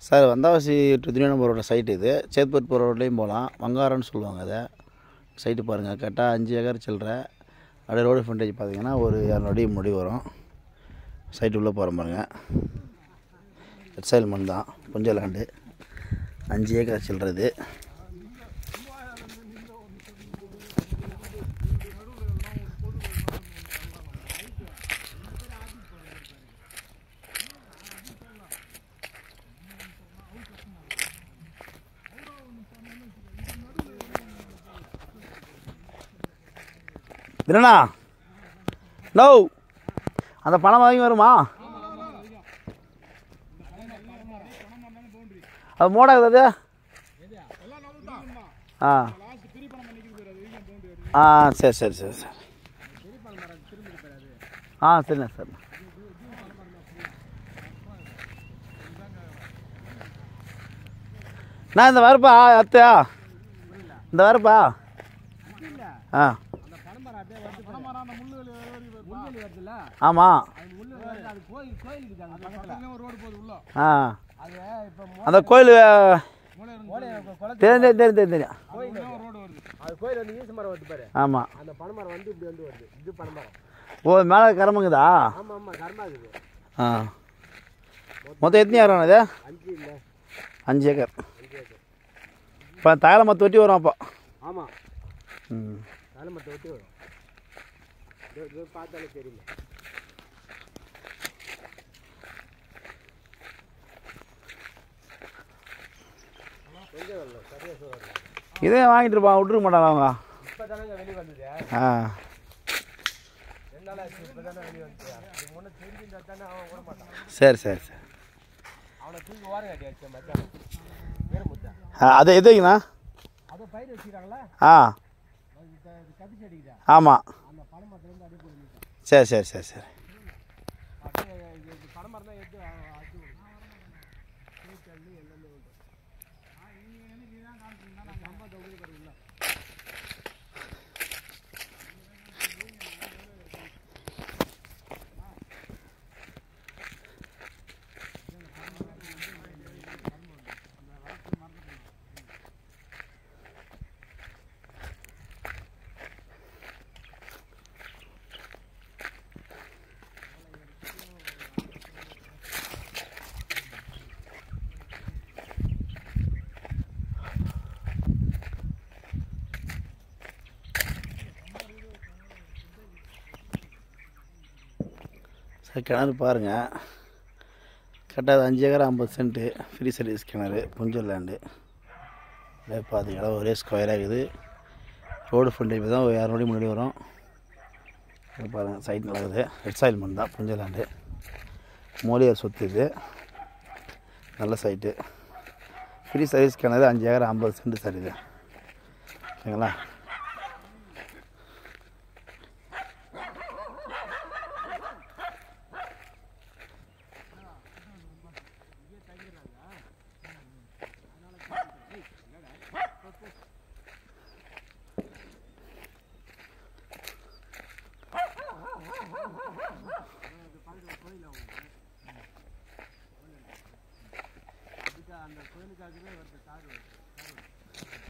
Sir Vandavasi to 3 number ரோட site இது. சேத்பட் போகிற ரோட்லேயும் போகலாம். வங்காரன்னு சொல்லுவாங்க அதை. சைட்டு பாருங்கள், கரெக்டாக 5 ஏக்கர் சில்லற. அப்படியே ரோடு ஃப்ரண்டேஜ் பார்த்தீங்கன்னா ஒரு 200 அடி முடி வரும். சைட்டு உள்ளே போகிற பாருங்க. எட்சைல் மண் தான், கொஞ்சம் லேண்டு. 5 ஏக்கர் சில்லறது. என்னண்ணா நோ அந்த பணம் வாங்கி வருமா? அது மோடாகுது அது. ஆ ஆ சரி சரி சரி சரி. ஆ சரிண்ணா சார். நான் இந்த வரப்பா அத்தையா, இந்த வரப்பா. ஆ ஆமாம். ஆ அந்த கோயில் தெரியும் தெரியும் தெரியும் தெரியும். ஆமாம். ஓ மேலே கரம்புங்குதா? ஆ மொத்தம் எத்தனை ஏக்கர் இது? 5 ஏக்கர். இப்போ தகலை மற்ற ஒட்டி வரும் அப்போ. ஆமாம். ம் தகலை மற்ற ஒட்டி வரும். பார்த்தாலே தெரியுமா? இதே வாங்கிட்டு இருப்பான், விட்டுருக்க மாட்டாங்க அவங்க. இப்போ தானே வெளியே வந்தது. ஆ 2 நாள் ஆச்சு. இப்போ தானே வெளியே வந்துச்சு. ஒன்று தெரிஞ்சுருந்தா தானே அவன் விட மாட்டான். சரி சரி சரி. அவனை தூக்கி ஓரம் கட்டியாச்சு மச்சான். வேற முட்டா அது எதுக்குண்ணா? அதை பயிர் வச்சுக்கிறாங்களா? ஆ கத்திச்சு அடிக்குதா? ஆமாம். அந்த பனை மரத்துலேருந்து அடி போடுங்க. சரி சரி சரி சரி. பனை மரம் தான் எடுத்து அடிச்சு எல்லாமே உண்டு. சார் கிணறு பாருங்கள், கரெக்டாக 5 ஏக்கர் 50 சென்ட்டு. ஃப்ரீ சர்வீஸ் கிணறு, கொஞ்சம் லேண்டு. அப்படியே பார்த்தீங்கன்னா ஒரே ஸ்கொயராக இருக்குது. ரோடு ஃப்ரண்டேஜ் தான் ஒரு 200 அடி முன்னாடி வரும். பாருங்கள் சைட் நடக்குது. எட்சைல் மண் தான், கொஞ்சம் லேண்டு. மோலியார் சொத்து இது. நல்ல சைட்டு. ஃப்ரீ சர்வீஸ் கிணறு, 5 ஏக்கர் 50 சென்ட் சார் இது. ஓகேங்களா?